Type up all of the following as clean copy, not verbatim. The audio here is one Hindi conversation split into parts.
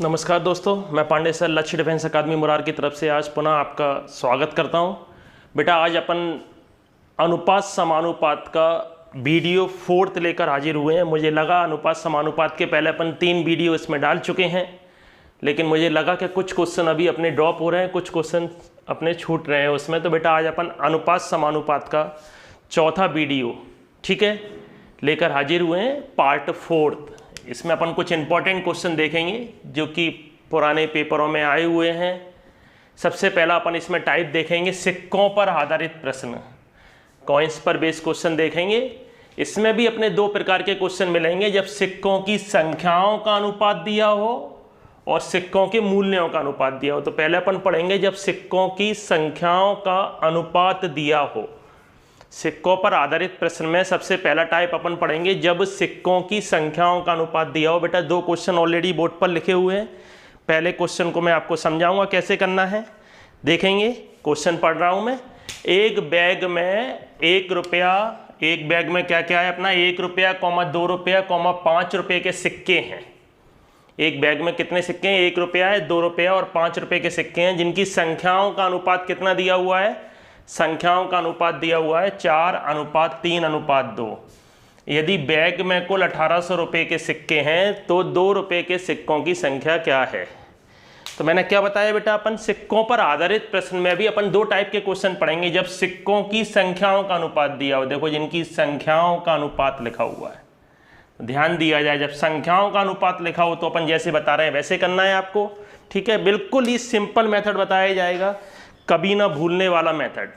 नमस्कार दोस्तों, मैं पांडे सर लक्ष्य डिफेंस अकादमी मुरार की तरफ से आज पुनः आपका स्वागत करता हूं। बेटा आज अपन अनुपात समानुपात का वीडियो 4th लेकर हाजिर हुए हैं। मुझे लगा अनुपात समानुपात के पहले अपन 3 वीडियो इसमें डाल चुके हैं, लेकिन मुझे लगा कि कुछ क्वेश्चन अभी अपने ड्रॉप हो रहे हैं, कुछ क्वेश्चन अपने छूट रहे हैं उसमें। तो बेटा आज अपन अनुपात समानुपात का चौथा वीडियो ठीक है लेकर हाजिर हुए हैं, पार्ट 4th। इसमें अपन कुछ इंपॉर्टेंट क्वेश्चन देखेंगे जो कि पुराने पेपरों में आए हुए हैं। सबसे पहला अपन इसमें टाइप देखेंगे सिक्कों पर आधारित प्रश्न, कॉइन्स पर बेस्ड क्वेश्चन देखेंगे। इसमें भी अपने 2 प्रकार के क्वेश्चन मिलेंगे, जब सिक्कों की संख्याओं का अनुपात दिया हो और सिक्कों के मूल्यों का अनुपात दिया हो। तो पहले अपन पढ़ेंगे जब सिक्कों की संख्याओं का अनुपात दिया हो। सिक्कों पर आधारित प्रश्न में सबसे पहला टाइप अपन पढ़ेंगे जब सिक्कों की संख्याओं का अनुपात दिया हो। बेटा 2 क्वेश्चन ऑलरेडी बोर्ड पर लिखे हुए हैं। पहले क्वेश्चन को मैं आपको समझाऊंगा कैसे करना है, देखेंगे। क्वेश्चन पढ़ रहा हूं मैं। एक बैग में 1 रुपया, एक बैग में क्या क्या है अपना 1 रुपया, 2 रुपया, 5 रुपये के सिक्के हैं। एक बैग में कितने सिक्के हैं? 1 रुपया है, 2 रुपया और 5 रुपये के सिक्के हैं, जिनकी संख्याओं का अनुपात कितना दिया हुआ है? संख्याओं का अनुपात दिया हुआ है 4:3:2। यदि बैग में कुल 1800 रुपये के सिक्के हैं तो 2 रुपये के सिक्कों की संख्या क्या है? तो मैंने क्या बताया बेटा, अपन सिक्कों पर आधारित प्रश्न में भी अपन 2 टाइप के क्वेश्चन पढ़ेंगे जब सिक्कों की संख्याओं का अनुपात दिया हो। देखो जिनकी संख्याओं का अनुपात लिखा हुआ है, ध्यान दिया जाए। जब संख्याओं का अनुपात लिखा हो तो अपन जैसे बता रहे हैं वैसे करना है आपको, ठीक है। बिल्कुल ही सिंपल मेथड बताया जाएगा, कभी ना भूलने वाला मेथड।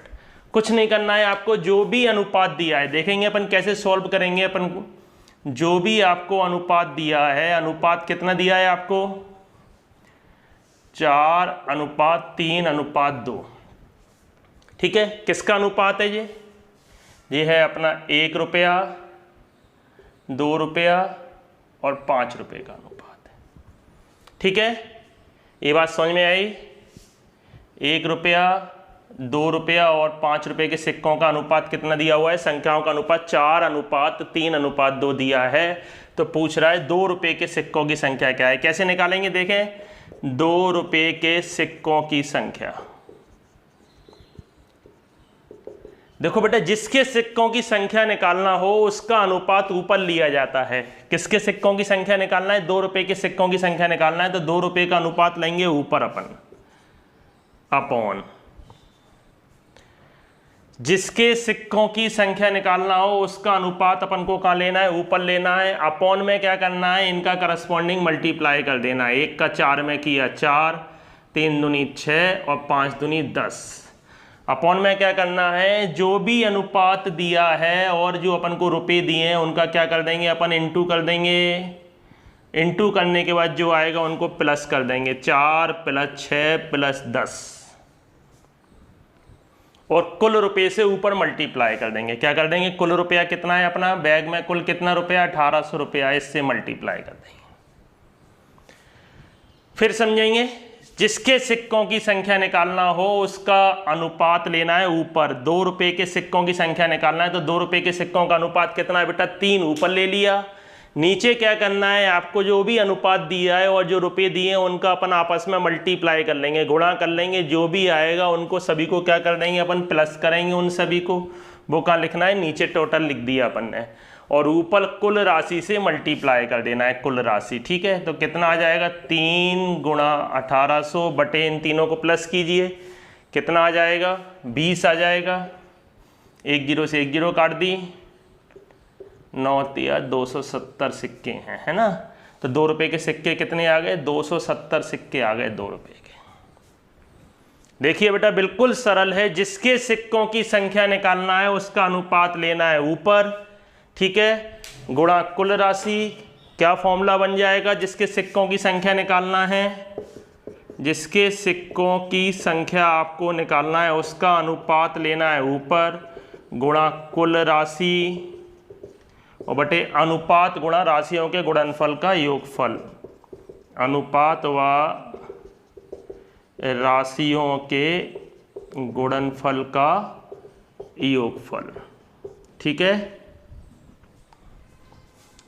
कुछ नहीं करना है आपको, जो भी अनुपात दिया है देखेंगे अपन कैसे सॉल्व करेंगे। अपन जो भी आपको अनुपात दिया है, अनुपात कितना दिया है आपको? 4:3:2, ठीक है। किसका अनुपात है ये है अपना 1 रुपया, 2 रुपया और 5 रुपये का अनुपात है, ठीक है। ये बात समझ में आई? 1 रुपया, 2 रुपया और 5 रुपये के सिक्कों का अनुपात कितना दिया हुआ है? संख्याओं का अनुपात 4:3:2 दिया है। तो पूछ रहा है 2 रुपये के सिक्कों की संख्या क्या है? कैसे निकालेंगे देखें। 2 रुपये के सिक्कों की संख्या, देखो बेटा जिसके सिक्कों की संख्या निकालना हो उसका अनुपात ऊपर लिया जाता है। किसके सिक्कों की संख्या निकालना है? 2 रुपये के सिक्कों की संख्या निकालना है तो 2 रुपये का अनुपात लेंगे ऊपर अपन, अपॉन। जिसके सिक्कों की संख्या निकालना हो उसका अनुपात अपन को कहाँ लेना है? ऊपर लेना है। अपॉन में क्या करना है? इनका करस्पॉन्डिंग मल्टीप्लाई कर देना है। 1 का 4 में किया 4, 3 दूनी 6 और 5 दूनी 10। अपॉन में क्या करना है? जो भी अनुपात दिया है और जो अपन को रुपए दिए हैं उनका क्या कर देंगे अपन? इंटू कर देंगे। इंटू करने के बाद जो आएगा उनको प्लस कर देंगे। 4 + 6 + 10 और कुल रुपये से ऊपर मल्टीप्लाई कर देंगे। क्या कर देंगे? कुल रुपया कितना है अपना बैग में? कुल कितना रुपया? 1800 रुपया। इससे मल्टीप्लाई कर देंगे। फिर समझेंगे, जिसके सिक्कों की संख्या निकालना हो उसका अनुपात लेना है ऊपर। 2 रुपये के सिक्कों की संख्या निकालना है तो 2 रुपये के सिक्कों का अनुपात कितना है बेटा? 3 ऊपर ले लिया। नीचे क्या करना है आपको? जो भी अनुपात दिया है और जो रुपए दिए हैं उनका अपन आपस में मल्टीप्लाई कर लेंगे, गुणा कर लेंगे। जो भी आएगा उनको सभी को क्या कर देंगे अपन? प्लस करेंगे उन सभी को। वो कहाँ लिखना है? नीचे टोटल लिख दिया अपन ने और ऊपर कुल राशि से मल्टीप्लाई कर देना है, कुल राशि, ठीक है। तो कितना आ जाएगा? 3 × 1800 बटे इन तीनों को प्लस कीजिए, कितना आ जाएगा? 20 आ जाएगा। 1 0 से 1 0 काट दी, 9 × 270 सिक्के हैं, है ना। तो 2 रुपये के सिक्के कितने आ गए? 270 सिक्के आ गए 2 रुपये के। देखिए बेटा बिल्कुल सरल है। जिसके सिक्कों की संख्या निकालना है उसका अनुपात लेना है ऊपर, ठीक है, गुणा कुल राशि। क्या फॉर्मूला बन जाएगा? जिसके सिक्कों की संख्या निकालना है, जिसके सिक्कों की संख्या आपको निकालना है उसका अनुपात लेना है ऊपर, गुणा कुल राशि और बटे अनुपात गुणा राशियों के गुणनफल का योगफल। अनुपात व राशियों के गुणनफल का योगफल, ठीक है।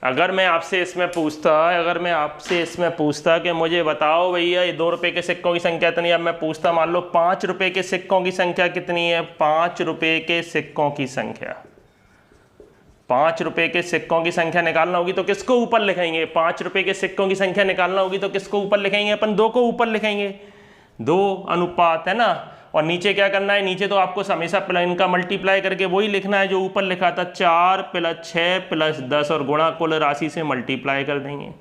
अगर मैं आपसे इसमें पूछता कि मुझे बताओ भैया ये 2 रुपए के सिक्कों की संख्या कितनी है, अब मैं पूछता मान लो 5 रुपए के सिक्कों की संख्या कितनी है, 5 रुपए के सिक्कों की संख्या, 5 रुपए के सिक्कों की संख्या निकालना होगी तो किसको ऊपर लिखेंगे, 5 रुपए के सिक्कों की संख्या निकालना होगी तो किसको ऊपर लिखेंगे, अपन 2 को ऊपर लिखेंगे, 2 अनुपात है ना। और नीचे क्या करना है, नीचे तो आपको हमेशा इनका मल्टीप्लाई करके वही लिखना है जो ऊपर लिखा था, 4 + 6 + 10 और गुणा कुल राशि से मल्टीप्लाई कर देंगे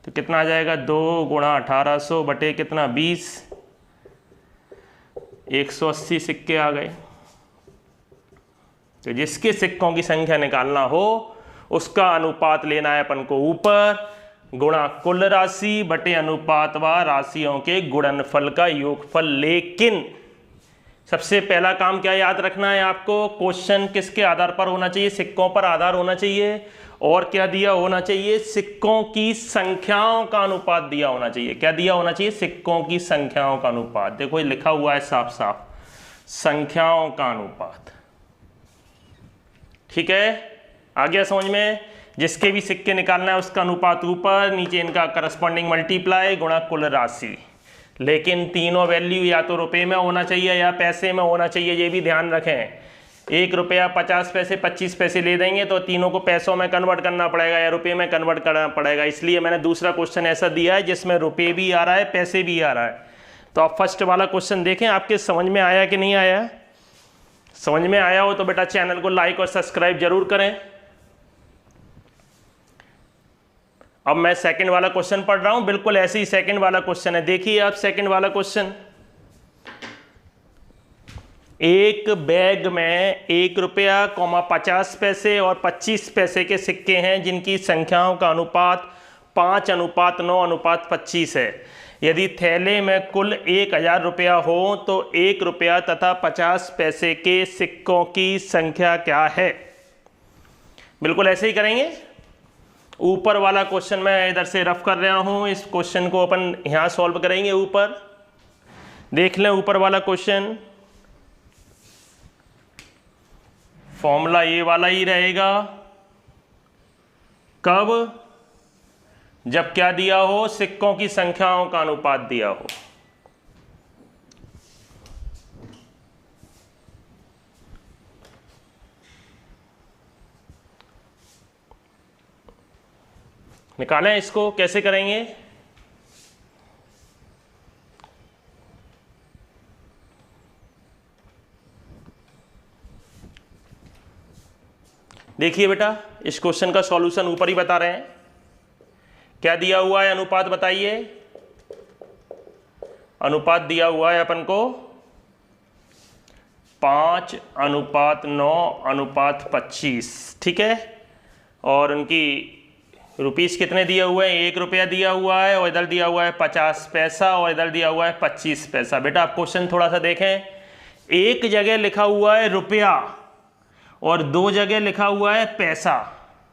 तो कितना आ जाएगा, 2 × 1800 बटे कितना 20, 180 सिक्के आ गए। तो जिसके सिक्कों की संख्या निकालना हो उसका अनुपात लेना है अपन को ऊपर, गुणा कुल राशि बटे अनुपात व राशियों के गुणनफल का योगफल। लेकिन सबसे पहला काम क्या याद रखना है आपको, क्वेश्चन किसके आधार पर होना चाहिए, सिक्कों पर आधार होना चाहिए, और क्या दिया होना चाहिए, सिक्कों की संख्याओं का अनुपात दिया होना चाहिए। क्या दिया होना चाहिए, सिक्कों की संख्याओं का अनुपात। देखो ये लिखा हुआ है साफ साफ, संख्याओं का अनुपात। ठीक है, आ गया समझ में। जिसके भी सिक्के निकालना है उसका अनुपात ऊपर, नीचे इनका करस्पॉन्डिंग मल्टीप्लाई गुणा कुल राशि। लेकिन तीनों वैल्यू या तो रुपए में होना चाहिए या पैसे में होना चाहिए, ये भी ध्यान रखें। 1 रुपया 50 पैसे 25 पैसे ले देंगे तो तीनों को पैसों में कन्वर्ट करना पड़ेगा या रुपए में कन्वर्ट करना पड़ेगा, इसलिए मैंने दूसरा क्वेश्चन ऐसा दिया है जिसमें रुपए भी आ रहा है पैसे भी आ रहा है। तो आप फर्स्ट वाला क्वेश्चन देखें, आपके समझ में आया कि नहीं आया। समझ में आया हो तो बेटा चैनल को लाइक और सब्सक्राइब जरूर करें। अब मैं सेकंड वाला क्वेश्चन पढ़ रहा हूं, बिल्कुल ऐसे ही सेकंड वाला क्वेश्चन है। देखिए आप सेकंड वाला क्वेश्चन, एक बैग में 1 रुपया 50 पैसे और 25 पैसे के सिक्के हैं जिनकी संख्याओं का अनुपात 5:9:25 है। यदि थैले में कुल 1000 रुपया हो तो 1 रुपया तथा 50 पैसे के सिक्कों की संख्या क्या है। बिल्कुल ऐसे ही करेंगे। ऊपर वाला क्वेश्चन मैं इधर से रफ कर रहा हूं, इस क्वेश्चन को अपन यहां सॉल्व करेंगे। ऊपर देख लें, ऊपर वाला क्वेश्चन फॉर्मूला ये वाला ही रहेगा। कब, जब क्या दिया हो, सिक्कों की संख्याओं का अनुपात दिया हो। निकालें इसको, कैसे करेंगे। देखिए बेटा, इस क्वेश्चन का सॉल्यूशन ऊपर ही बता रहे हैं। क्या दिया हुआ है, अनुपात बताइए। अनुपात दिया हुआ है अपन को 5:9:25, ठीक है। और उनकी रुपीस कितने दिए हुए हैं, 1 रुपया दिया हुआ है और इधर दिया हुआ है 50 पैसा और इधर दिया हुआ है 25 पैसा। बेटा आप क्वेश्चन थोड़ा सा देखें, एक जगह लिखा हुआ है रुपया और 2 जगह लिखा हुआ है पैसा।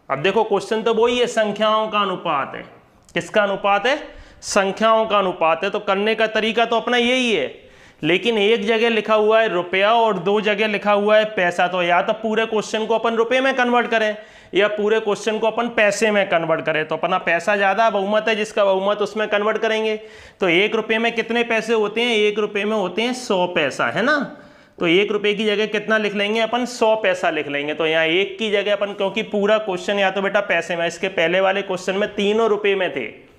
अब देखो क्वेश्चन तो वही है, संख्याओं का अनुपात है। किसका अनुपात है, संख्याओं का अनुपात है। तो करने का तरीका तो अपना यही है, लेकिन एक जगह लिखा हुआ है रुपया और 2 जगह लिखा हुआ है पैसा। तो या तो पूरे क्वेश्चन को अपन रुपए में कन्वर्ट करें या पूरे क्वेश्चन को अपन पैसे में कन्वर्ट करें। तो अपना पैसा ज़्यादा बहुमत है, जिसका बहुमत उसमें कन्वर्ट करेंगे। तो 1 रुपये में कितने पैसे होते हैं, 1 रुपये में होते हैं 100 पैसा, है ना। तो 1 रुपये की जगह कितना लिख लेंगे अपन, 100 पैसा लिख लेंगे। तो यहाँ 1 की जगह अपन, क्योंकि पूरा क्वेश्चन या तो बेटा पैसे में, इसके पहले वाले क्वेश्चन में तीनों रुपये में थे,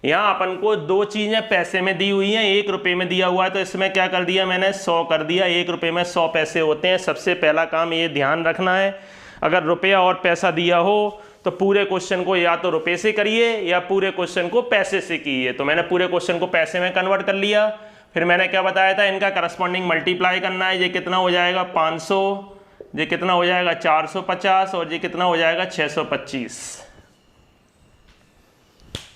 यहाँ अपन को 2 चीजें पैसे में दी हुई हैं, 1 रुपये में दिया हुआ है। तो इसमें क्या कर दिया मैंने, 100 कर दिया। 1 रुपये में 100 पैसे होते हैं। सबसे पहला काम ये ध्यान रखना है, अगर रुपया और पैसा दिया हो तो पूरे क्वेश्चन को या तो रुपये से करिए या पूरे क्वेश्चन को पैसे से कीजिए। तो मैंने पूरे क्वेश्चन को पैसे में कन्वर्ट कर लिया। फिर मैंने क्या बताया था, इनका करस्पॉन्डिंग मल्टीप्लाई करना है। ये कितना हो जाएगा 500, ये कितना हो जाएगा 450 और ये कितना हो जाएगा 625।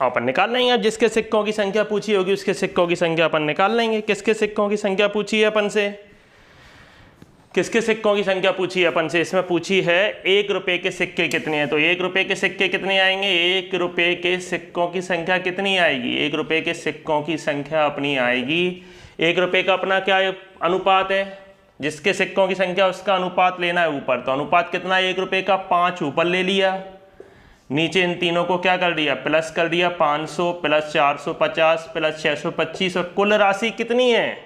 अपन निकाल लेंगे। अब जिसके सिक्कों की संख्या पूछी होगी उसके सिक्कों की संख्या अपन निकाल लेंगे। किसके सिक्कों की संख्या पूछी है अपन से, किसके सिक्कों की संख्या पूछी है अपन से, इसमें पूछी है 1 रुपये के सिक्के कितने हैं। तो 1 रुपये के सिक्के कितने आएंगे, 1 रुपये के सिक्कों की संख्या कितनी आएगी, 1 रुपये के सिक्कों की संख्या अपनी आएगी। 1 रुपये का अपना क्या अनुपात है, जिसके सिक्कों की संख्या उसका अनुपात लेना है ऊपर। तो अनुपात कितना है 1 रुपये का, 5 ऊपर ले लिया। नीचे इन तीनों को क्या कर दिया, प्लस कर दिया, 500 प्लस 450 प्लस 625, और कुल राशि कितनी है,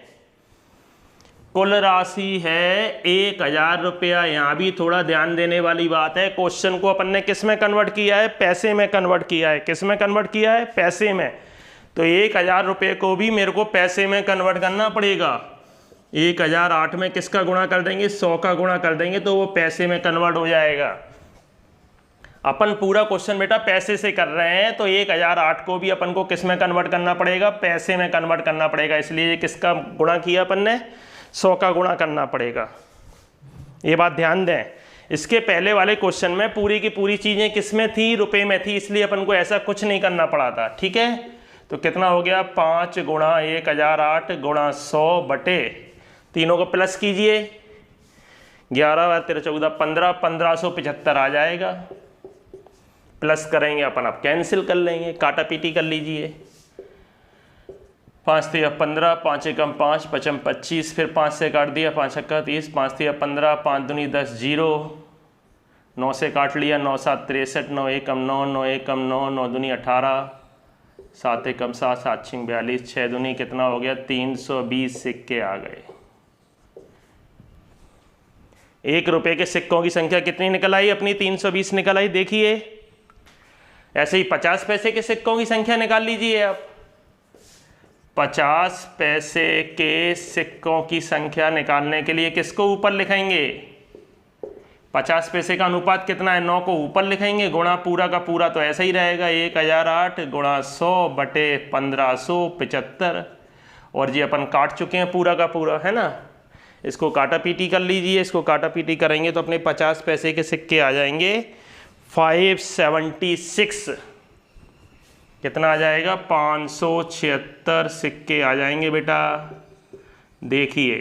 कुल राशि है 1000 रुपया। यहाँ भी थोड़ा ध्यान देने वाली बात है, क्वेश्चन को अपन ने किस में कन्वर्ट किया है, पैसे में कन्वर्ट किया है। किस में कन्वर्ट किया है, पैसे में। तो 1000 रुपये को भी मेरे को पैसे में कन्वर्ट करना पड़ेगा। 1008 में किसका गुणा कर देंगे, 100 का गुणा कर देंगे तो वो पैसे में कन्वर्ट हो जाएगा। अपन पूरा क्वेश्चन बेटा पैसे से कर रहे हैं, तो 1008 को भी अपन को किस में कन्वर्ट करना पड़ेगा, पैसे में कन्वर्ट करना पड़ेगा। इसलिए किसका गुणा किया अपन ने, 100 का गुणा करना पड़ेगा। ये बात ध्यान दें। इसके पहले वाले क्वेश्चन में पूरी की पूरी चीज़ें किस में थी, रुपए में थी, इसलिए अपन को ऐसा कुछ नहीं करना पड़ा था। ठीक है, तो कितना हो गया, 5 गुणा 1008 गुणा 100 बटे, तीनों को प्लस कीजिए, 11 13 14 15, 1575 आ जाएगा। प्लस करेंगे अपन, अब कैंसिल कर लेंगे, काटा पीटी कर लीजिए। 5 3 15, 5 एकम 5, 5 25, फिर 5 से काट दिया, 5 छक्का 30, 5 3 15, 5 दूनी 10, 0, 9 से काट लिया, 9 7 63, 9 एकम 9, 9 एकम 9, 9 दूनी 18, 7 एकम 7, 7 6 42, 6 दूनी कितना हो गया, 320 सिक्के आ गए। 1 रुपये के सिक्कों की संख्या कितनी निकल आई अपनी, 320 निकल आई। देखिए ऐसे ही 50 पैसे के सिक्कों की संख्या निकाल लीजिए आप। 50 पैसे के सिक्कों की संख्या निकालने के लिए किसको ऊपर लिखेंगे, 50 पैसे का अनुपात कितना है, 9 को ऊपर लिखेंगे, गुणा पूरा का पूरा तो ऐसा ही रहेगा, 1008 गुणा 100 बटे 1575। और जी अपन काट चुके हैं पूरा का पूरा, है ना। इसको काटा पीटी कर लीजिए, इसको काटा पीटी करेंगे तो अपने 50 पैसे के सिक्के आ जाएंगे 576। कितना आ जाएगा, 576 सिक्के आ जाएंगे बेटा। देखिए,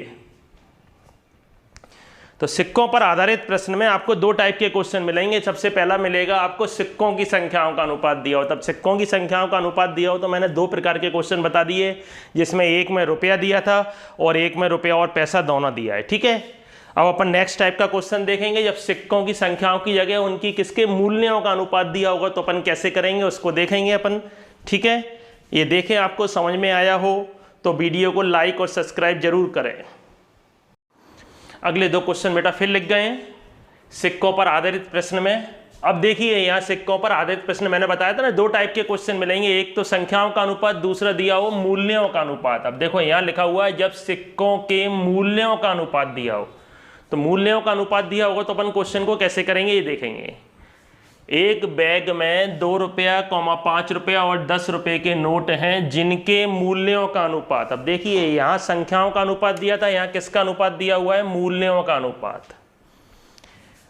तो सिक्कों पर आधारित प्रश्न में आपको 2 टाइप के क्वेश्चन मिलेंगे। सबसे पहला मिलेगा आपको सिक्कों की संख्याओं का अनुपात दिया हो, तब सिक्कों की संख्याओं का अनुपात दिया हो तो मैंने 2 प्रकार के क्वेश्चन बता दिए, जिसमें एक में रुपया दिया था और एक में रुपया और पैसा दोनों दिया है। ठीक है, अब अपन नेक्स्ट टाइप का क्वेश्चन देखेंगे, जब सिक्कों की संख्याओं की जगह उनकी किसके मूल्यों का अनुपात दिया होगा तो अपन कैसे करेंगे उसको देखेंगे अपन। ठीक है, ये देखें, आपको समझ में आया हो तो वीडियो को लाइक और सब्सक्राइब जरूर करें। अगले 2 क्वेश्चन बेटा फिर लिख गए हैं सिक्कों पर आधारित प्रश्न में। अब देखिए यहाँ सिक्कों पर आधारित प्रश्न मैंने बताया था ना, 2 टाइप के क्वेश्चन मिलेंगे, एक तो संख्याओं का अनुपात, दूसरा दिया हो मूल्यों का अनुपात। अब देखो यहाँ लिखा हुआ है जब सिक्कों के मूल्यों का अनुपात दिया हो, तो मूल्यों का अनुपात दिया होगा तो अपन क्वेश्चन को कैसे करेंगे ये देखेंगे। एक बैग में 2 रुपया, 5 रुपया और 10 रुपये के नोट हैं जिनके मूल्यों का अनुपात। अब देखिए यहाँ संख्याओं का अनुपात दिया था, यहाँ किसका अनुपात दिया हुआ है, मूल्यों का अनुपात।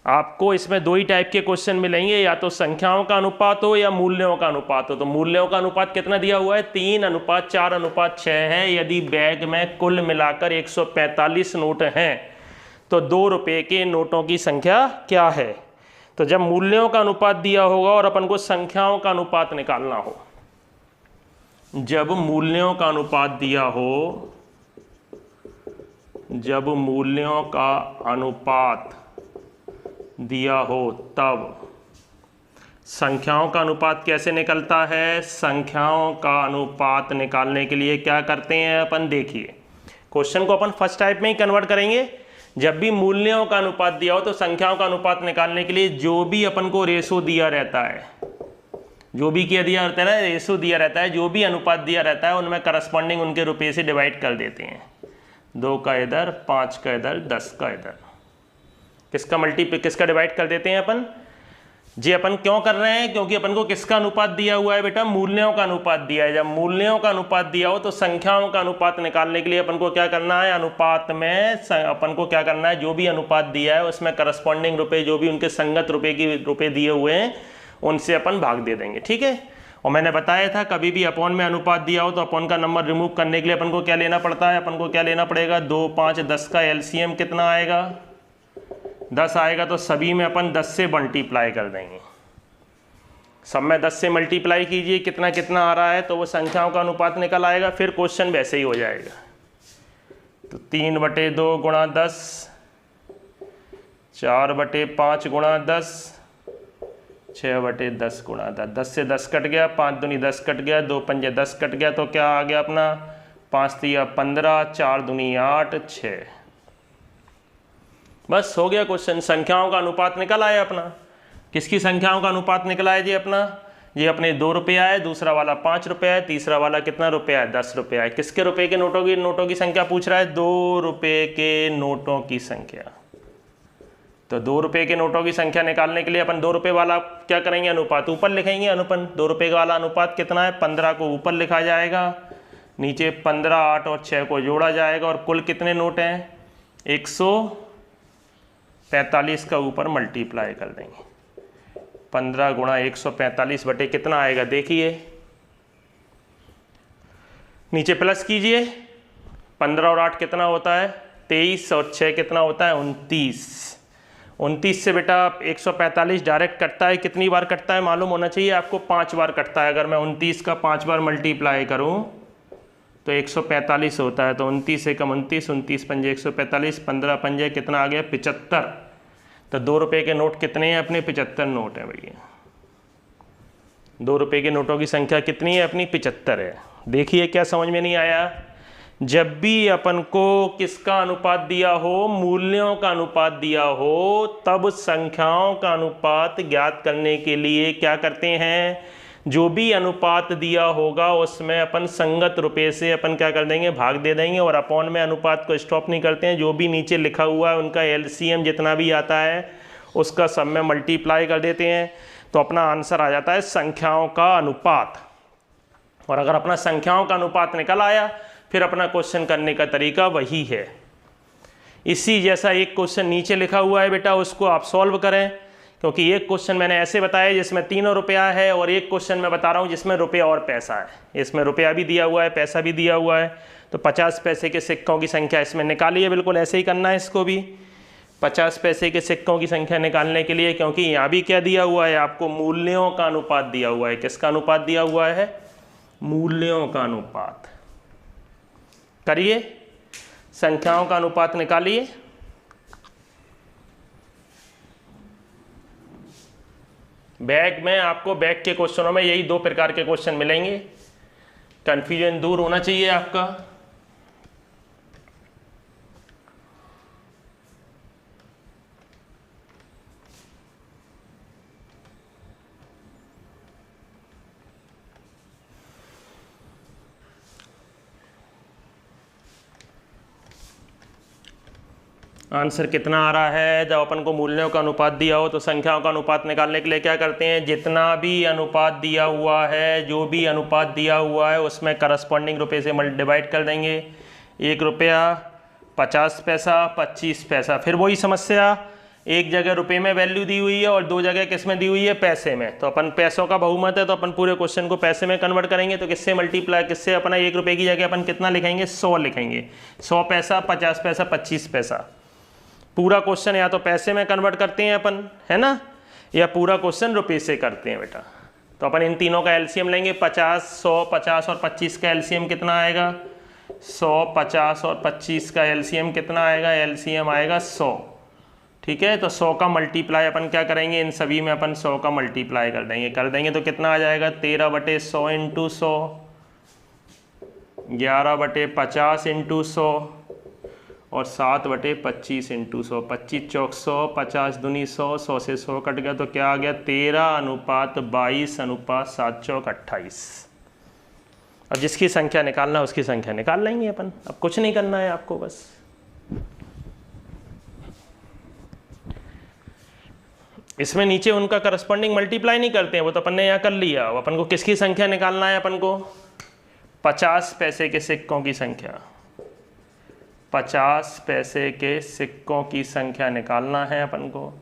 आपको इसमें 2 ही टाइप के क्वेश्चन मिलेंगे, या तो संख्याओं का अनुपात हो या मूल्यों का अनुपात हो। तो मूल्यों का अनुपात कितना दिया हुआ है, 3:4:6 है। यदि बैग में कुल मिलाकर 145 नोट हैं तो 2 रुपये के नोटों की संख्या क्या है। तो जब मूल्यों का अनुपात दिया होगा और अपन को संख्याओं का अनुपात निकालना हो, जब मूल्यों का अनुपात दिया हो, जब मूल्यों का अनुपात दिया हो तब संख्याओं का अनुपात कैसे निकलता है। संख्याओं का अनुपात निकालने के लिए क्या करते हैं अपन, देखिए क्वेश्चन को अपन फर्स्ट टाइप में ही कन्वर्ट करेंगे। जब भी मूल्यों का अनुपात दिया हो तो संख्याओं का अनुपात निकालने के लिए जो भी अपन को रेशो दिया रहता है, जो भी क्या दिया रहता है, रेशो दिया रहता है, जो भी अनुपात दिया रहता है उनमें करस्पॉन्डिंग उनके रुपये से डिवाइड कर देते हैं। 2 का इधर, 5 का इधर, 10 का इधर, किसका डिवाइड कर देते हैं अपन जी। अपन क्यों कर रहे हैं, क्योंकि अपन को किसका अनुपात दिया हुआ है बेटा, मूल्यों का अनुपात दिया है। जब मूल्यों का अनुपात दिया हो तो संख्याओं का अनुपात निकालने के लिए अपन को क्या करना है, अनुपात में अपन को क्या करना है, जो भी अनुपात दिया है उसमें करस्पॉन्डिंग रुपए, जो भी उनके संगत रुपए दिए हुए हैं उनसे अपन भाग दे देंगे। ठीक है, और मैंने बताया था कभी भी अपॉन में अनुपात दिया हो तो अपॉन का नंबर रिमूव करने के लिए अपन को क्या लेना पड़ता है, अपन को क्या लेना पड़ेगा, 2 5 10 का एलसीएम कितना आएगा, 10 आएगा। तो सभी में अपन 10 से मल्टीप्लाई कर देंगे, सब में 10 से मल्टीप्लाई कीजिए, कितना कितना आ रहा है तो वो संख्याओं का अनुपात निकल आएगा। फिर क्वेश्चन वैसे ही हो जाएगा। तो 3/2 गुणा 10, 4/5 गुणा 10, 6/10 गुणा 10, 10 से 10 कट गया, 5 दूनी 10 कट गया, 2 पंजे 10 कट गया, तो क्या आ गया अपना 5 तिया 15, 4 दूनी 8, 6। बस हो गया क्वेश्चन। संख्याओं का अनुपात निकल आया अपना। किसकी संख्याओं का अनुपात निकला है जी अपना? ये अपने 2 रुपया है, दूसरा वाला 5 रुपया है, तीसरा वाला कितना रुपया है? 10 रुपया है। किसके रुपए के नोटों की संख्या पूछ रहा है? 2 रुपये के नोटों की संख्या। तो 2 रुपये के नोटों की संख्या निकालने के लिए अपन 2 रुपये वाला क्या करेंगे? अनुपात ऊपर लिखेंगे। अनुपन 2 रुपये वाला अनुपात कितना है? 15 को ऊपर लिखा जाएगा, नीचे 15, 8 और 6 को जोड़ा जाएगा, और कुल कितने नोट हैं? 145 का ऊपर मल्टीप्लाई कर देंगे। 15 गुणा 145 बटे कितना आएगा? देखिए नीचे प्लस कीजिए। 15 और 8 कितना होता है? 23, और 6 कितना होता है? 29। 29 से बेटा 145 डायरेक्ट कटता है। कितनी बार कटता है मालूम होना चाहिए आपको? 5 बार कटता है। अगर मैं 29 का 5 बार मल्टीप्लाई करूं तो 145 होता है। तो 29 एकम 29, 29 पंजे 145, 15 पंजे कितना आ गया? 75। तो 2 रुपये के नोट कितने हैं अपने? 75 नोट हैं भैया। 2 रुपये के नोटों की संख्या कितनी है अपनी? 75 है। देखिए क्या समझ में नहीं आया? जब भी अपन को किसका अनुपात दिया हो? मूल्यों का अनुपात दिया हो, तब संख्याओं का अनुपात ज्ञात करने के लिए क्या करते हैं? जो भी अनुपात दिया होगा उसमें अपन संगत रुपये से अपन क्या कर देंगे? भाग दे देंगे, और अपॉन में अनुपात को स्टॉप नहीं करते हैं। जो भी नीचे लिखा हुआ है उनका एलसीएम जितना भी आता है उसका सब में मल्टीप्लाई कर देते हैं, तो अपना आंसर आ जाता है संख्याओं का अनुपात। और अगर अपना संख्याओं का अनुपात निकल आया, फिर अपना क्वेश्चन करने का तरीका वही है। इसी जैसा एक क्वेश्चन नीचे लिखा हुआ है बेटा, उसको आप सॉल्व करें, क्योंकि एक क्वेश्चन मैंने ऐसे बताया जिसमें 3 रुपया है, और एक क्वेश्चन मैं बता रहा हूँ जिसमें रुपया और पैसा है। इसमें रुपया भी दिया हुआ है, पैसा भी दिया हुआ है। तो 50 पैसे के सिक्कों की संख्या इसमें निकालिए। बिल्कुल ऐसे ही करना है इसको भी। 50 पैसे के सिक्कों की संख्या निकालने के लिए, क्योंकि यहाँ भी क्या दिया हुआ है आपको? मूल्यों का अनुपात दिया हुआ है। किसका अनुपात दिया हुआ है? मूल्यों का अनुपात। करिए, संख्याओं का अनुपात निकालिए। बैग में आपको बैग के क्वेश्चनों में यही 2 प्रकार के क्वेश्चन मिलेंगे। कंफ्यूजन दूर होना चाहिए आपका। आंसर कितना आ रहा है? जब अपन को मूल्यों का अनुपात दिया हो तो संख्याओं का अनुपात निकालने के लिए क्या करते हैं? जितना भी अनुपात दिया हुआ है, जो भी अनुपात दिया हुआ है, उसमें करस्पॉन्डिंग रुपये से डिवाइड कर देंगे। 1 रुपया 50 पैसा 25 पैसा। फिर वही समस्या, एक जगह रुपये में वैल्यू दी हुई है और 2 जगह किस में दी हुई है? पैसे में। तो अपन पैसों का बहुमत है, तो अपन पूरे क्वेश्चन को पैसे में कन्वर्ट करेंगे। तो किससे मल्टीप्लाई? किससे? अपना 1 रुपये की जगह अपन कितना लिखेंगे? 100 लिखेंगे। 100 पैसा 50 पैसा 25 पैसा। पूरा क्वेश्चन या तो पैसे में कन्वर्ट करते हैं अपन, है ना, या पूरा क्वेश्चन रुपये से करते हैं बेटा। तो अपन इन तीनों का एलसीएम लेंगे। 50, 100, 50 और 25 का एलसीएम कितना आएगा? 100, 50 और 25 का एलसीएम कितना आएगा? एलसीएम आएगा 100। ठीक है, तो 100 का मल्टीप्लाई अपन क्या करेंगे? इन सभी में अपन 100 का मल्टीप्लाई कर देंगे तो कितना आ जाएगा? 13/100 इंटू 100, 11/50 इंटू 100, और 7/25 इंटू 100। 25 चौक 100, 50 दूनी 100, 100 से 100 कट गया तो क्या आ गया? 13:22:7 चौक 28। अब जिसकी संख्या निकालना है उसकी संख्या निकाल लेंगे अपन। अब कुछ नहीं करना है आपको, बस इसमें नीचे उनका करस्पॉन्डिंग मल्टीप्लाई नहीं करते हैं, वो तो अपन ने यहाँ कर लिया। अब अपन को किसकी संख्या निकालना है? अपन को 50 पैसे के सिक्कों की संख्या। 50 पैसे के सिक्कों की संख्या निकालना है अपन को।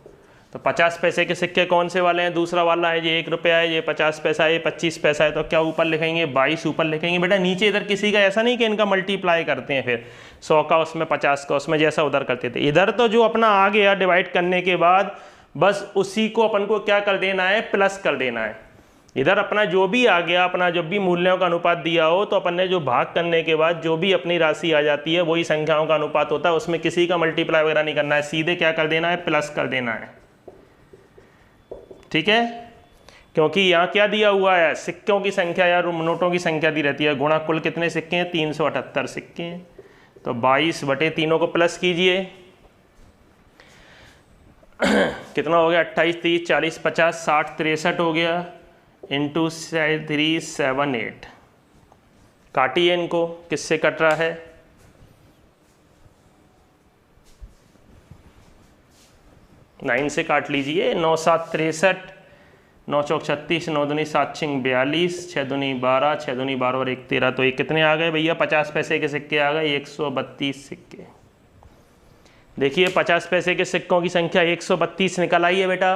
तो 50 पैसे के सिक्के कौन से वाले हैं? दूसरा वाला है, ये 1 रुपया है, ये 50 पैसा है, ये 25 पैसा है। तो क्या ऊपर लिखेंगे? 22 ऊपर लिखेंगे बेटा। नीचे इधर किसी का ऐसा नहीं कि इनका मल्टीप्लाई करते हैं फिर 100 का उसमें 50 का उसमें, जैसा उधर करते थे। इधर तो जो अपना आ गया डिवाइड करने के बाद, बस उसी को अपन को क्या कर देना है? प्लस कर देना है। इधर अपना जो भी आ गया, अपना जब भी मूल्यों का अनुपात दिया हो, तो अपन ने जो भाग करने के बाद जो भी अपनी राशि आ जाती है वही संख्याओं का अनुपात होता है। उसमें किसी का मल्टीप्लाई वगैरह नहीं करना है, सीधे क्या कर देना है? प्लस कर देना है। ठीक है, क्योंकि यहाँ क्या दिया हुआ है, सिक्कों की संख्या या नोटों की संख्या दी रहती है, गुणा कुल कितने सिक्के हैं, 378 सिक्के हैं। तो 22 बटे तीनों को प्लस कीजिए, कितना हो गया, 28, 30, 40, 50, 60, 63 हो गया, इंटू 378। काटिए इनको, किससे कट रहा है, 9 से काट लीजिए। 9 7 63, 9 चौक 36, 9 दूनी 7 छिंग 42, 6 दूनी 12, 6 दूनी 12 और 1 13। तो ये कितने आ गए भैया, 50 पैसे के सिक्के आ गए, 132 सिक्के। देखिए 50 पैसे के सिक्कों की संख्या 132 निकल आई है बेटा।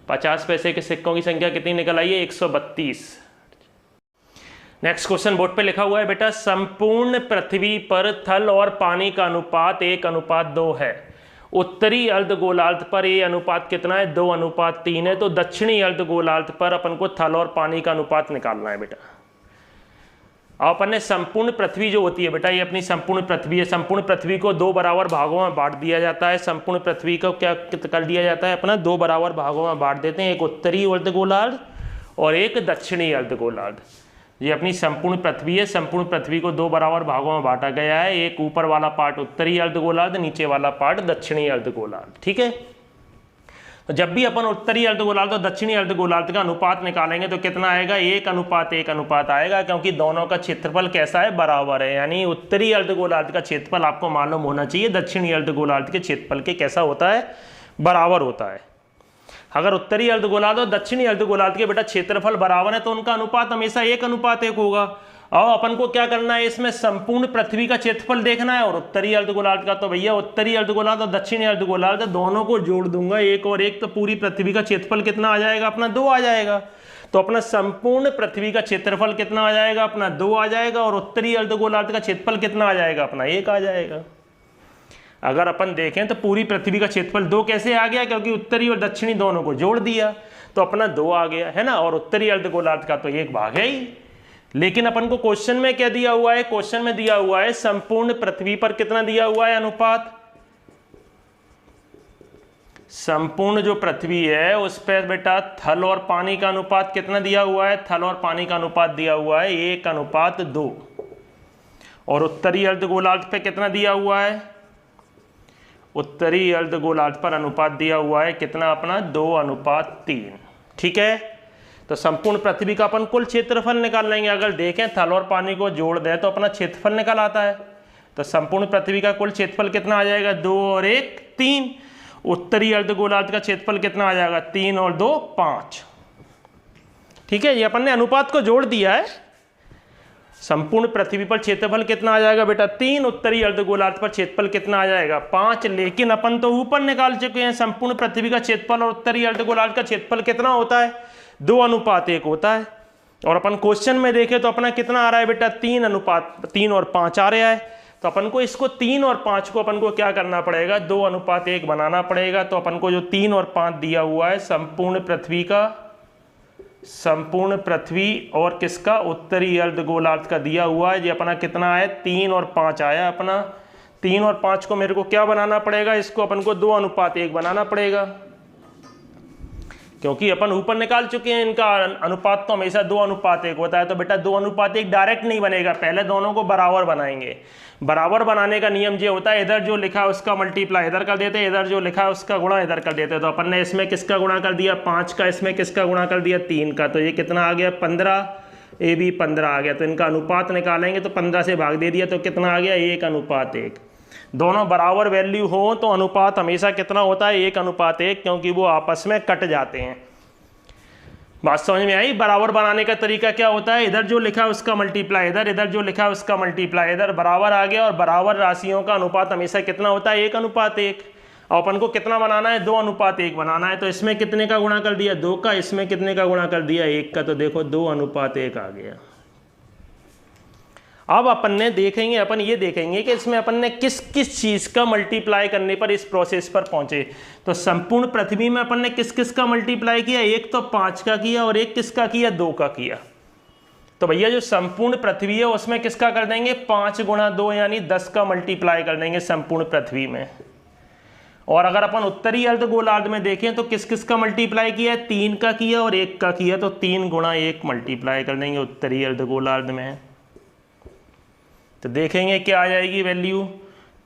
50 पैसे के सिक्कों की संख्या कितनी निकल आई है, 132। नेक्स्ट क्वेश्चन बोर्ड पे लिखा हुआ है बेटा, संपूर्ण पृथ्वी पर थल और पानी का अनुपात 1:2 है। उत्तरी अर्धगोलार्ध पर ये अनुपात कितना है, 2:3 है। तो दक्षिणी अर्धगोलार्ध पर अपन को थल और पानी का अनुपात निकालना है बेटा। अब अपन ने संपूर्ण पृथ्वी जो होती है बेटा, ये अपनी संपूर्ण पृथ्वी है। संपूर्ण पृथ्वी को 2 बराबर भागों में बांट दिया जाता है। संपूर्ण पृथ्वी को क्या कर दिया जाता है, अपना 2 बराबर भागों में बांट देते हैं, एक उत्तरी अर्धगोलार्ध और एक दक्षिणी अर्धगोलार्ध। ये अपनी संपूर्ण पृथ्वी है। संपूर्ण पृथ्वी को 2 बराबर भागों में बांटा गया है, एक ऊपर वाला पार्ट उत्तरी अर्धगोलार्ध, नीचे वाला पार्ट दक्षिणी अर्धगोलार्ध। ठीक है, तो जब भी अपन उत्तरी अर्धगोलार्ध और दक्षिणी अर्धगोलार्ध का अनुपात निकालेंगे तो कितना आएगा, 1:1 आएगा, क्योंकि दोनों का क्षेत्रफल कैसा है, बराबर है। यानी उत्तरी अर्धगोलार्ध का क्षेत्रफल आपको मालूम होना चाहिए दक्षिणी अर्धगोलार्ध के क्षेत्रफल के कैसा होता है, बराबर होता है। अगर उत्तरी अर्धगोलार्ध और दक्षिणी अर्धगोलार्ध के बेटा क्षेत्रफल बराबर है तो उनका अनुपात हमेशा 1:1 होगा। और अपन को क्या करना है, इसमें संपूर्ण पृथ्वी का क्षेत्रफल देखना है और उत्तरी अर्धगोलार्ध का। तो भैया उत्तरी अर्धगोलार्ध और दक्षिणी अर्धगोलार्ध दोनों को जोड़ दूंगा, 1 और 1, तो पूरी पृथ्वी का क्षेत्रफल कितना आ जाएगा, अपना 2 आ जाएगा। तो अपना संपूर्ण पृथ्वी का क्षेत्रफल कितना आ जाएगा, अपना 2 आ जाएगा। और उत्तरी अर्धगोलार्ध का क्षेत्रफल कितना आ जाएगा, अपना 1 आ जाएगा। अगर अपन देखें तो पूरी पृथ्वी का क्षेत्रफल 2 कैसे आ गया, क्योंकि उत्तरी और दक्षिणी दोनों को जोड़ दिया तो अपना 2 आ गया, है ना। और उत्तरी अर्धगोलार्ध का तो 1 भाग है ही। लेकिन अपन को क्वेश्चन में क्या दिया हुआ है, क्वेश्चन में दिया हुआ है संपूर्ण पृथ्वी पर कितना दिया हुआ है अनुपात, संपूर्ण जो पृथ्वी है उस पर बेटा थल और पानी का अनुपात कितना दिया हुआ है, थल और पानी का अनुपात दिया हुआ है 1:2। और उत्तरी अर्धगोलार्ध पे कितना दिया हुआ है, उत्तरी अर्धगोलार्ध पर अनुपात दिया हुआ है कितना, अपना 2:3। ठीक है, तो संपूर्ण पृथ्वी का अपन कुल क्षेत्रफल निकाल लेंगे। अगर देखें थल और पानी को जोड़ दें तो अपना क्षेत्रफल निकल आता है। तो संपूर्ण पृथ्वी का कुल क्षेत्रफल कितना आ जाएगा, 2 और 1 3। उत्तरी अर्धगोलार्ध का क्षेत्रफल कितना आ जाएगा, 3 और 2 5। ठीक है, ये अपन ने अनुपात को जोड़ दिया है। संपूर्ण पृथ्वी पर क्षेत्रफल कितना आ जाएगा बेटा, 3। उत्तरी अर्धगोलार्ध पर क्षेत्रफल कितना आ जाएगा, 5। लेकिन अपन तो ऊपर निकाल चुके हैं संपूर्ण पृथ्वी का क्षेत्रफल और उत्तरी अर्धगोलार्ध का क्षेत्रफल कितना होता है, 2:1 होता है। और अपन क्वेश्चन में देखें तो अपना कितना आ रहा है बेटा, 3 और 5 आ रहा है। तो अपन को इसको 3 और 5 को अपन को क्या करना पड़ेगा, 2:1 बनाना पड़ेगा। तो अपन को जो 3 और 5 दिया हुआ है संपूर्ण पृथ्वी का, संपूर्ण पृथ्वी और किसका, उत्तरी अर्धगोलार्ध का दिया हुआ है। ये अपना कितना है, 3 और 5 आया। अपना 3 और 5 को मेरे को क्या बनाना पड़ेगा, इसको अपन को 2:1 बनाना पड़ेगा, क्योंकि अपन ऊपर निकाल चुके हैं इनका अनुपात तो हमेशा 2:1 होता है। तो बेटा 2:1 डायरेक्ट नहीं बनेगा, पहले दोनों को बराबर बनाएंगे। बराबर बनाने का नियम ये होता है, इधर जो लिखा है उसका मल्टीप्लाई इधर कर देते हैं, इधर जो लिखा है उसका गुणा इधर कर देते हैं। तो अपन ने इसमें किसका गुणा कर दिया, 5 का, इसमें किसका गुणा कर दिया, 3 का। तो ये कितना आ गया, 15, ये भी 15 आ गया। तो इनका अनुपात निकालेंगे तो 15 से भाग दे दिया तो कितना आ गया, 1:1। दोनों बराबर वैल्यू हो तो अनुपात हमेशा कितना होता है, 1:1, क्योंकि वो आपस में कट जाते हैं। बात समझ में आई। बराबर बनाने का तरीका क्या होता है, इधर जो लिखा है उसका मल्टीप्लाई इधर, इधर जो लिखा है उसका मल्टीप्लाई इधर, बराबर आ गया। और बराबर राशियों का अनुपात हमेशा कितना होता है, 1:1। और अपन को कितना बनाना है, 2:1 बनाना है। तो इसमें कितने का गुणा कर दिया, 2 का, इसमें कितने का गुणा कर दिया, 1 का। तो देखो 2:1 आ गया। अब अपन ने देखेंगे, अपन ये देखेंगे कि इसमें अपन ने किस किस चीज का मल्टीप्लाई करने पर इस प्रोसेस पर पहुंचे। तो संपूर्ण पृथ्वी में अपन ने किस किस का मल्टीप्लाई किया, एक तो 5 का किया और एक किसका किया, 2 का किया। तो भैया जो संपूर्ण पृथ्वी है उसमें किसका कर देंगे, 5 × 2 यानी 10 का मल्टीप्लाई कर देंगे संपूर्ण पृथ्वी में। और अगर अपन उत्तरी अर्धगोलार्ध में देखें तो किस किस का मल्टीप्लाई किया है, 3 का किया और 1 का किया, तो 3 गुणा 1 मल्टीप्लाई कर देंगे उत्तरी अर्धगोलार्ध में। तो देखेंगे क्या आ जाएगी वैल्यू,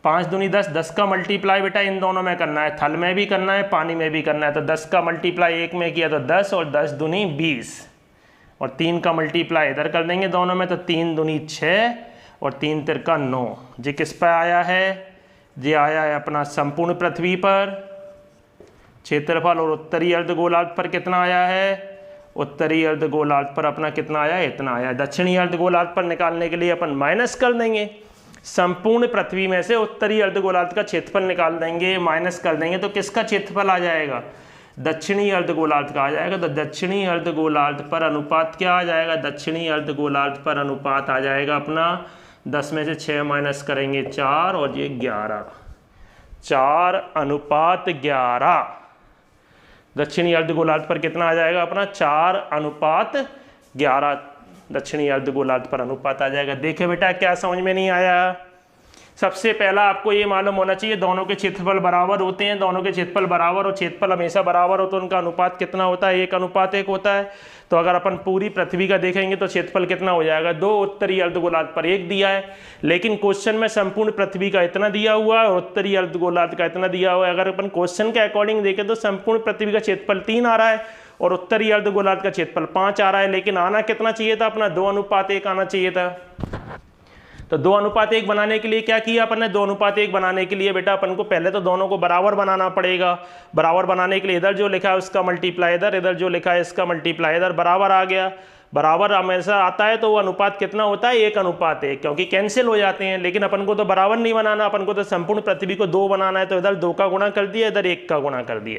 5 दूनी 10, 10 का मल्टीप्लाई बेटा इन दोनों में करना है, थल में भी करना है पानी में भी करना है। तो 10 का मल्टीप्लाई 1 में किया तो 10 और 10 दूनी 20 और 3 का मल्टीप्लाई इधर कर देंगे दोनों में, तो 3 दूनी 6 और 3 तिरका 9। जी किस पर आया है, ये आया है अपना संपूर्ण पृथ्वी पर क्षेत्रफल। और उत्तरी अर्धगोलार्ध पर कितना आया है, उत्तरी अर्धगोलार्ध पर अपना कितना आया, इतना आया। दक्षिणी अर्धगोलार्ध पर निकालने के लिए अपन माइनस कर देंगे, संपूर्ण पृथ्वी में से उत्तरी अर्धगोलार्ध का क्षेत्रफल निकाल देंगे, माइनस कर देंगे तो किसका क्षेत्रफल आ जाएगा, दक्षिणी अर्धगोलार्ध का आ जाएगा। तो दक्षिणी अर्धगोलार्ध पर अनुपात क्या आ जाएगा, दक्षिणी अर्धगोलार्ध पर अनुपात आ जाएगा अपना 10 में से 6 माइनस करेंगे 4 और ये 11, 4:11। दक्षिणी अर्धगोलार्ध पर कितना आ जाएगा अपना 4:11 दक्षिणी अर्धगोलार्ध पर अनुपात आ जाएगा। देखे बेटा क्या समझ में नहीं आया, सबसे पहला आपको ये मालूम होना चाहिए दोनों के क्षेत्रफल बराबर होते हैं, दोनों के क्षेत्रफल बराबर और क्षेत्रफल हमेशा बराबर हो तो उनका अनुपात कितना होता है, 1:1 होता है। तो अगर अपन पूरी पृथ्वी का देखेंगे तो क्षेत्रफल कितना हो जाएगा, 2 उत्तरी अर्धगोलार्ध पर 1 दिया है, लेकिन क्वेश्चन में संपूर्ण पृथ्वी का इतना दिया हुआ है और उत्तरी अर्धगोलार्ध का इतना दिया हुआ है। अगर अपन क्वेश्चन के अकॉर्डिंग देखें तो संपूर्ण पृथ्वी का क्षेत्रफल 3 आ रहा है और उत्तरी अर्धगोलार्ध का क्षेत्रफल 5 आ रहा है, लेकिन आना कितना चाहिए था अपना, 2:1 आना चाहिए था। तो 2:1 बनाने के लिए क्या किया अपन ने, 2:1 बनाने के लिए बेटा अपन को पहले तो दोनों को बराबर बनाना पड़ेगा। बराबर बनाने के लिए इधर जो लिखा है उसका मल्टीप्लाई इधर, इधर जो लिखा है इसका मल्टीप्लाई इधर, बराबर आ गया। बराबर हमेशा आता है तो वो अनुपात कितना होता है, 1:1, क्योंकि कैंसिल हो जाते हैं। लेकिन अपन को तो बराबर नहीं बनाना, अपन को तो संपूर्ण पृथ्वी को 2 बनाना है, तो इधर 2 का गुणा कर दिया, इधर 1 का गुणा कर दिया।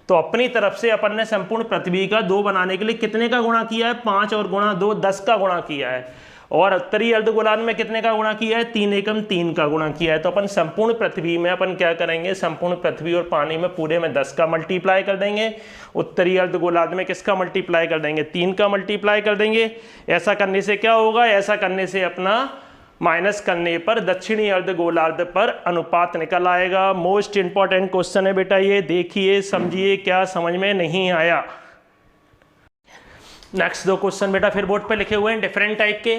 तो अपनी तरफ से अपन ने संपूर्ण पृथ्वी का 2 बनाने के लिए कितने का गुणा किया है, 5 और गुणा 2 10 का गुणा किया है। और उत्तरी अर्धगोलार्ध में कितने का गुणा किया है, 3 एकम 3 का गुणा किया है। तो अपन संपूर्ण पृथ्वी में अपन क्या करेंगे, संपूर्ण पृथ्वी और पानी में पूरे में 10 का मल्टीप्लाई कर देंगे, उत्तरी अर्धगोलार्ध में किसका मल्टीप्लाई कर देंगे, 3 का मल्टीप्लाई कर देंगे। ऐसा करने से क्या होगा, ऐसा करने से अपना माइनस करने पर दक्षिणी अर्धगोलार्ध पर अनुपात निकल आएगा। मोस्ट इंपॉर्टेंट क्वेश्चन है बेटा ये, देखिए समझिए क्या समझ में नहीं आया। नेक्स्ट 2 क्वेश्चन बेटा फिर बोर्ड पे लिखे हुए हैं डिफरेंट टाइप के,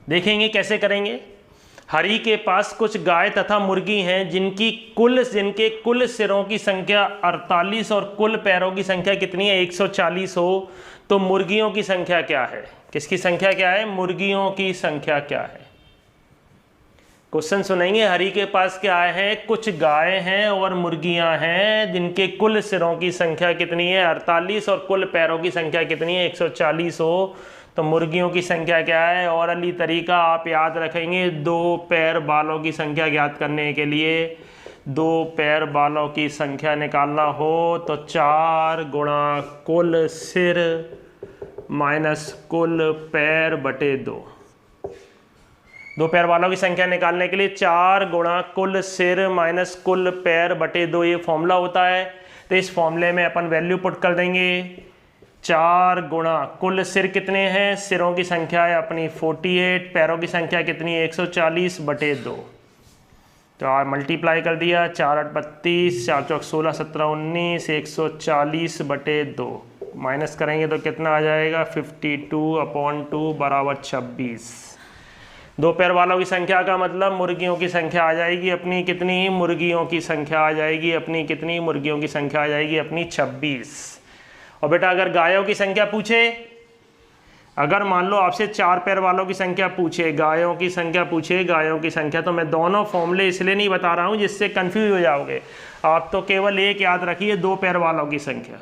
देखेंगे कैसे करेंगे। हरि के पास कुछ गाय तथा मुर्गी हैं जिनके कुल सिरों की संख्या 48 और कुल पैरों की संख्या कितनी है, 140 हो, तो मुर्गियों की संख्या क्या है, किसकी संख्या क्या है, मुर्गियों की संख्या क्या है। क्वेश्चन सुनेंगे, हरि के पास क्या है, कुछ गाय हैं और मुर्गियां हैं जिनके कुल सिरों की संख्या कितनी है, 48 और कुल पैरों की संख्या कितनी है, 140 हो, तो मुर्गियों की संख्या क्या है। और अली तरीका आप याद रखेंगे, 2 पैर बालों की संख्या ज्ञात करने के लिए 2 पैर बालों की संख्या निकालना हो तो 4 गुणा कुल सिर माइनस कुल पैर बटे 2। 2 पैर वालों की संख्या निकालने के लिए 4 गुणा कुल सिर माइनस कुल पैर बटे 2 ये फॉर्मूला होता है। तो इस फॉर्मूले में अपन वैल्यू पुट कर देंगे, 4 गुणा कुल सिर कितने हैं, सिरों की संख्या है अपनी 48, पैरों की संख्या कितनी है 140 बटे 2। तो मल्टीप्लाई कर दिया, 4 8 32, 4 चौक 16 17 19, 140 बटे 2 माइनस करेंगे तो कितना आ जाएगा 52/2 बराबर 26। 2 पैर वालों की संख्या का मतलब मुर्गियों की संख्या आ जाएगी अपनी कितनी, मुर्गियों की संख्या आ जाएगी अपनी कितनी, मुर्गियों की संख्या आ जाएगी अपनी 26। और बेटा अगर गायों की संख्या पूछे, अगर मान लो आपसे 4 पैर वालों की संख्या पूछे, गायों की संख्या पूछे, गायों की संख्या, तो मैं दोनों फॉर्मूले इसलिए नहीं बता रहा हूं जिससे कंफ्यूज हो जाओगे आप, तो केवल एक याद रखिए 2 पैर वालों की संख्या।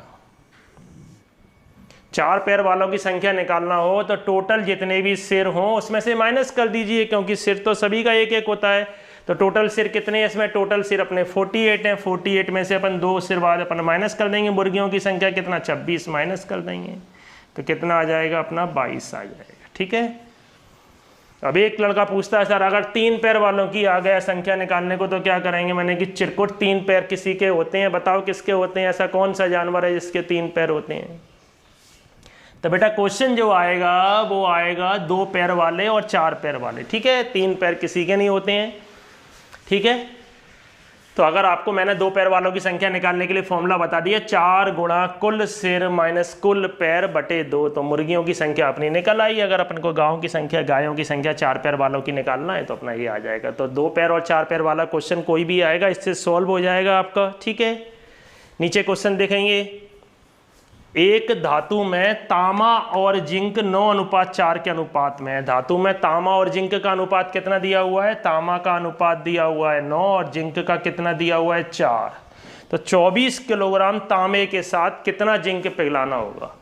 4 पैर वालों की संख्या निकालना हो तो टोटल जितने भी सिर हों उसमें से माइनस कर दीजिए, क्योंकि सिर तो सभी का एक एक होता है। तो टोटल सिर कितने हैं इसमें, टोटल सिर अपने 48 हैं, 48 में से अपन 2 सिर बाद अपन माइनस कर देंगे, मुर्गियों की संख्या कितना 26 माइनस कर देंगे तो कितना आ जाएगा अपना 22 आ जाएगा। ठीक है। अब एक लड़का पूछता है सर अगर 3 पैर वालों की आ गया संख्या निकालने को तो क्या करेंगे, मैंने कि चिरकुट 3 पैर किसी के होते हैं, बताओ किसके होते हैं, ऐसा कौन सा जानवर है जिसके 3 पैर होते हैं। तो बेटा क्वेश्चन जो आएगा वो आएगा 2 पैर वाले और 4 पैर वाले। ठीक है, 3 पैर किसी के नहीं होते हैं। ठीक है, तो अगर आपको मैंने 2 पैर वालों की संख्या निकालने के लिए फॉर्मूला बता दिया 4 गुणा कुल सिर माइनस कुल पैर बटे 2, तो मुर्गियों की संख्या अपनी निकल आई। अगर अपन को गायों की संख्या 4 पैर वालों की निकालना है तो अपना ये आ जाएगा। तो 2 पैर और 4 पैर वाला क्वेश्चन कोई भी आएगा, इससे सॉल्व हो जाएगा आपका। ठीक है, नीचे क्वेश्चन देखेंगे। एक धातु में तांबा और जिंक 9:4 के अनुपात में है। धातु में तांबा और जिंक का अनुपात कितना दिया हुआ है? तांबा का अनुपात दिया हुआ है 9 और जिंक का कितना दिया हुआ है 4। तो 24 किलोग्राम तांबे के साथ कितना जिंक पिघलाना होगा?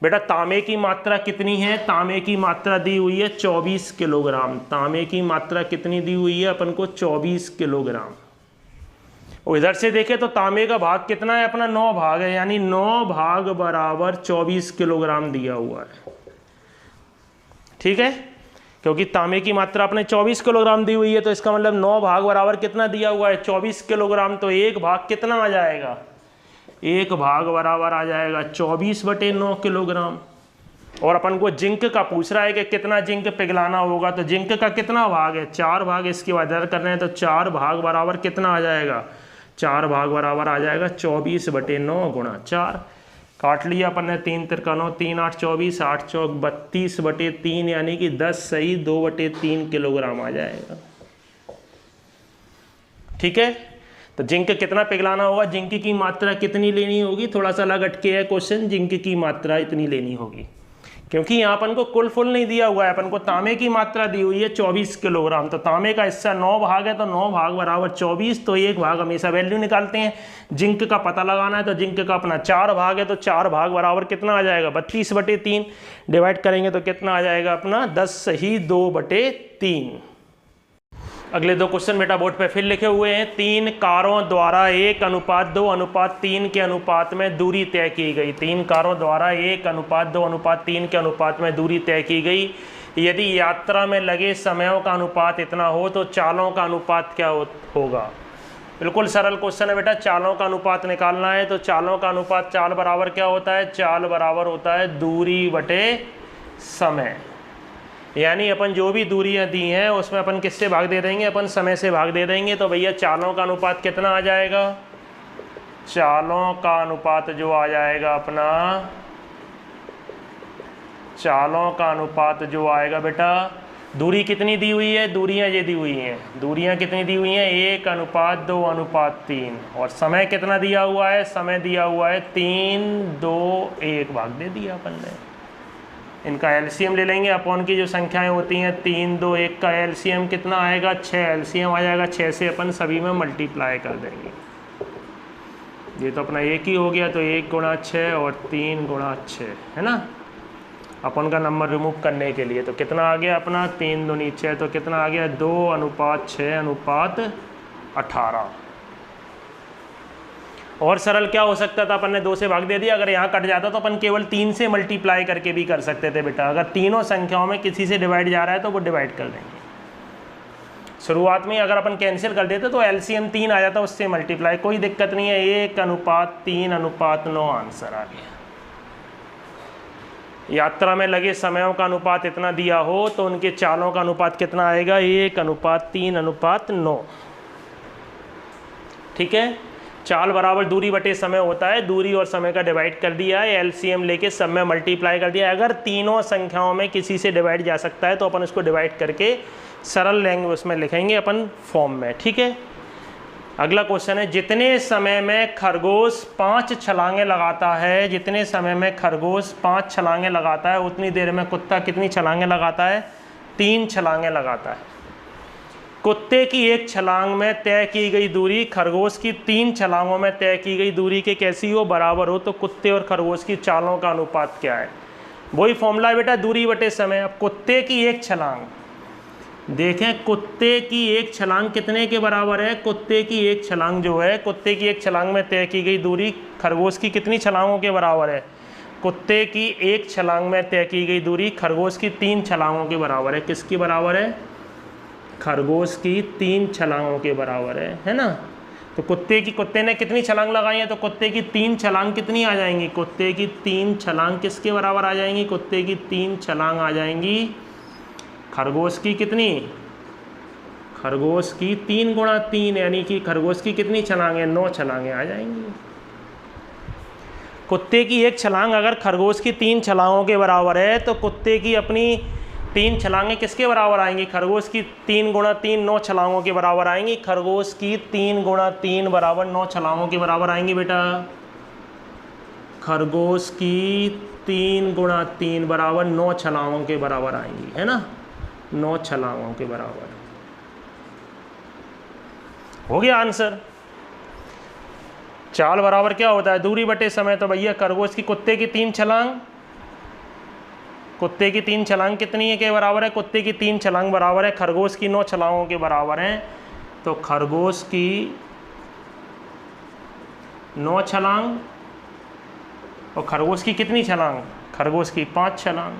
बेटा तांबे की मात्रा कितनी है? तांबे की मात्रा दी हुई है 24 किलोग्राम। तांबे की मात्रा कितनी दी हुई है अपन को? 24 किलोग्राम। और इधर से देखें तो तांबे का भाग कितना है अपना? 9 भाग है, यानी 9 भाग बराबर 24 किलोग्राम दिया हुआ है। ठीक है, क्योंकि तांबे की मात्रा अपने 24 किलोग्राम दी हुई है, तो इसका मतलब 9 भाग बराबर कितना दिया हुआ है? 24 किलोग्राम। तो 1 भाग कितना आ जाएगा? 1 भाग बराबर आ जाएगा 24/9 किलोग्राम। और अपन को जिंक का पूछ रहा है कि कितना जिंक पिघलाना होगा, तो जिंक का कितना भाग है? 4 भाग। इसकी वजह कर रहे हैं तो 4 भाग बराबर कितना आ जाएगा? 4 भाग बराबर आ जाएगा 24/9 गुणा 4। काट लिया अपन ने, 3 तिरका 9, 3 8 24, 8 चौक 32/3, यानी कि 10 सही 2/3 किलोग्राम आ जाएगा। ठीक है, तो जिंक कितना पिघलाना होगा? जिंक की मात्रा कितनी लेनी होगी? थोड़ा सा अलग अटके है क्वेश्चन। जिंक की मात्रा इतनी लेनी होगी, क्योंकि यहाँ अपन को कुल फुल नहीं दिया हुआ है, अपन को तांबे की मात्रा दी हुई है 24 किलोग्राम। तो तांबे का हिस्सा 9 भाग है, तो 9 भाग बराबर 24, तो 1 भाग हमेशा वैल्यू निकालते हैं। जिंक का पता लगाना है, तो जिंक का अपना 4 भाग है, तो 4 भाग बराबर कितना आ जाएगा? 32/3। डिवाइड करेंगे तो कितना आ जाएगा अपना? 10 सही 2/3। अगले 2 क्वेश्चन बेटा बोर्ड पे फिर लिखे हुए हैं। 3 कारों द्वारा 1:2:3 के अनुपात में दूरी तय की गई। 3 कारों द्वारा 1:2:3 के अनुपात में दूरी तय की गई। यदि यात्रा में लगे समयों का अनुपात इतना हो तो चालों का अनुपात क्या होगा? बिल्कुल सरल क्वेश्चन है बेटा। चालों का अनुपात निकालना है, तो चालों का अनुपात चाल बराबर क्या होता है? चाल बराबर होता है दूरी बटे समय। यानी अपन जो भी दूरियां दी हैं उसमें अपन किससे भाग दे देंगे? अपन समय से भाग दे देंगे। तो भैया चालों का अनुपात कितना आ जाएगा? चालों का अनुपात जो आ जाएगा अपना, चालों का अनुपात जो आएगा बेटा, दूरी कितनी दी हुई है? दूरियां ये दी हुई हैं। दूरियां कितनी दी हुई हैं? 1:2:3। और समय कितना दिया हुआ है? समय दिया हुआ है 3, 2, 1 भाग दे दिया अपन ने। इनका एलसीएम ले लेंगे। अपॉन की जो संख्याएं होती हैं 3, 2, 1 का एलसीएम कितना आएगा? 6 एलसीएम आ जाएगा। 6 से अपन सभी में मल्टीप्लाई कर देंगे। ये तो अपना 1 ही हो गया, तो 1 गुणा 6 और 3 गुणा 6 है ना। अपन का नंबर रिमूव करने के लिए तो कितना आ गया अपना? 3 दूनी 6, तो कितना आ गया? 2:6:18। और सरल क्या हो सकता था? अपन ने 2 से भाग दे दिया। अगर यहाँ कट जाता तो अपन केवल 3 से मल्टीप्लाई करके भी कर सकते थे बेटा। अगर तीनों संख्याओं में किसी से डिवाइड जा रहा है तो वो डिवाइड कर देंगे। शुरुआत में अगर अपन कैंसिल कर देते तो एलसीएम 3 आ जाता, उससे मल्टीप्लाई, कोई दिक्कत नहीं है। 1:3:9 आंसर आ गया। यात्रा में लगे समयों का अनुपात इतना दिया हो तो उनके चालों का अनुपात कितना आएगा? 1:3:9। ठीक है, चाल बराबर दूरी बटे समय होता है। दूरी और समय का डिवाइड कर दिया है, एलसीएम लेके सब में मल्टीप्लाई कर दिया है। अगर तीनों संख्याओं में किसी से डिवाइड जा सकता है तो अपन उसको डिवाइड करके सरल लैंग्वेज उसमें लिखेंगे अपन फॉर्म में। ठीक है, अगला क्वेश्चन है, जितने समय में खरगोश 5 छलांगे लगाता है, जितने समय में खरगोश 5 छलांगे लगाता है, उतनी देर में कुत्ता कितनी छलांगे लगाता है? 3 छलांगे लगाता है। कुत्ते की 1 छलांग में तय की गई दूरी खरगोश की 3 छलांगों में तय की गई दूरी के कैसी हो? बराबर हो। तो कुत्ते और खरगोश की चालों का अनुपात क्या है? वही फॉर्मूला है बेटा, दूरी बटे समय। अब कुत्ते की 1 छलांग देखें, कुत्ते की 1 छलांग कितने के बराबर है? कुत्ते की 1 छलांग जो है, कुत्ते की 1 छलांग में तय की गई दूरी खरगोश की कितनी छलांगों के बराबर है? कुत्ते की 1 छलांग में तय की गई दूरी खरगोश की 3 छलांगों के बराबर है। किसकी बराबर है? खरगोश की 3 छलांगों के बराबर है ना। तो कुत्ते ने कितनी छलांग लगाई है? तो कुत्ते की 3 छलांग कितनी आ जाएंगी? कुत्ते की 3 छलांग किसके बराबर आ जाएंगी? कुत्ते की 3 छलांग आ जाएंगी खरगोश की कितनी? खरगोश की 3 गुणा 3 यानी कि खरगोश की कितनी छलांगें, 9 छलांगें आ जाएंगी। कुत्ते की एक छलांग अगर खरगोश की 3 छलांगों के बराबर है तो कुत्ते की अपनी 3 छलांगें किसके बराबर आएंगी, खरगोश की 3 गुणा 3 9 छलांगों के बराबर आएंगी। खरगोश की 3 गुणा 3 बराबर 9 छलांगों के बराबर आएंगी बेटा। खरगोश की 3 गुणा 3 बराबर 9 छलांगों के बराबर आएंगी, है ना, 9 छलांगों के बराबर। हो गया आंसर। चाल बराबर क्या होता है, दूरी बटे समय। तो भैया खरगोश की कुत्ते की 3 छलांग, कुत्ते की 3 छलांग कितनी है के बराबर है, कुत्ते की 3 छलांग बराबर है खरगोश की 9 छलांगों के बराबर है। तो खरगोश की 9 छलांग और खरगोश की कितनी छलांग, खरगोश की 5 छलांग,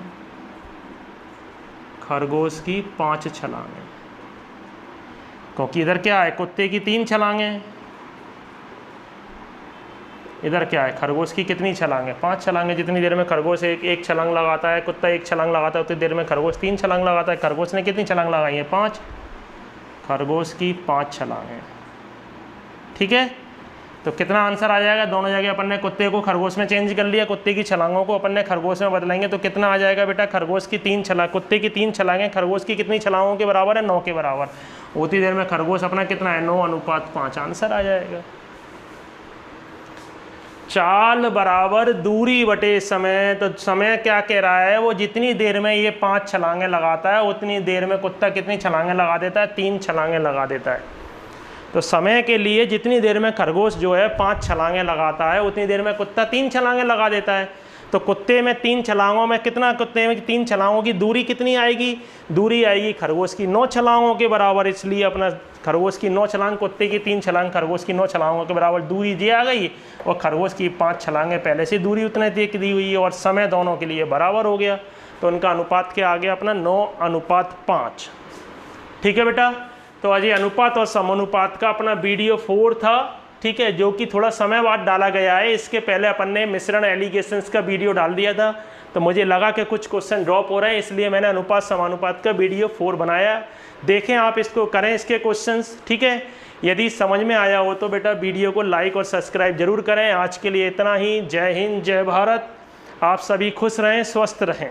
खरगोश की 5 छलांग है। क्योंकि इधर क्या है, कुत्ते की 3 छलांग है, इधर क्या है, खरगोश की कितनी छलांग है, 5 छलांग है। जितनी देर में खरगोश एक छलांग लगाता है, कुत्ता 1 छलांग लगाता है, उतनी देर में खरगोश 3 छलांग लगाता है। खरगोश ने कितनी छलांग लगाई है, 5, खरगोश की 5 छलांग है। ठीक है, तो कितना आंसर आ जाएगा, दोनों जगह अपन ने कुत्ते को खरगोश में चेंज कर लिया, कुत्ते की छलांगों को अपन ने खरगोश में बदलेंगे तो कितना आ जाएगा बेटा, खरगोश की 3 छलांग, कुत्ते की 3 छलांगें खरगोश की कितनी छलांगों के बराबर है, 9 के बराबर। उतनी देर में खरगोश अपना कितना है, 9:5 आंसर आ जाएगा। चाल बराबर दूरी बटे समय। तो समय क्या कह रहा है, वो जितनी देर में ये 5 छलांगें लगाता है उतनी देर में कुत्ता कितनी छलांगें लगा देता है, 3 छलांगें लगा देता है। तो समय के लिए जितनी देर में खरगोश जो है 5 छलांगें लगाता है उतनी देर में कुत्ता 3 छलांगें लगा देता है। तो कुत्ते में 3 छलांगों में कितना, कुत्ते में 3 छलांगों की दूरी कितनी आएगी, दूरी आएगी खरगोश की 9 छलांगों के बराबर। इसलिए अपना खरगोश की 9 छलांग, कुत्ते की 3 छलांग, खरगोश की 9 छलांगों के बराबर दूरी ये आ गई। और खरगोश की 5 छलांगें पहले से दूरी उतने दी हुई है और समय दोनों के लिए बराबर हो गया। तो उनका अनुपात क्या आ गया अपना, 9:5। ठीक है बेटा, तो अजय अनुपात और समानुपात का अपना वीडियो 4 था, ठीक है, जो कि थोड़ा समय बाद डाला गया है। इसके पहले अपन ने मिश्रण एलिगेशंस का वीडियो डाल दिया था, तो मुझे लगा कि कुछ क्वेश्चन ड्रॉप हो रहे हैं, इसलिए मैंने अनुपात समानुपात का वीडियो 4 बनाया। देखें आप, इसको करें इसके क्वेश्चंस, ठीक है। यदि समझ में आया हो तो बेटा वीडियो को लाइक और सब्सक्राइब जरूर करें। आज के लिए इतना ही। जय हिंद, जय भारत। आप सभी खुश रहें, स्वस्थ रहें।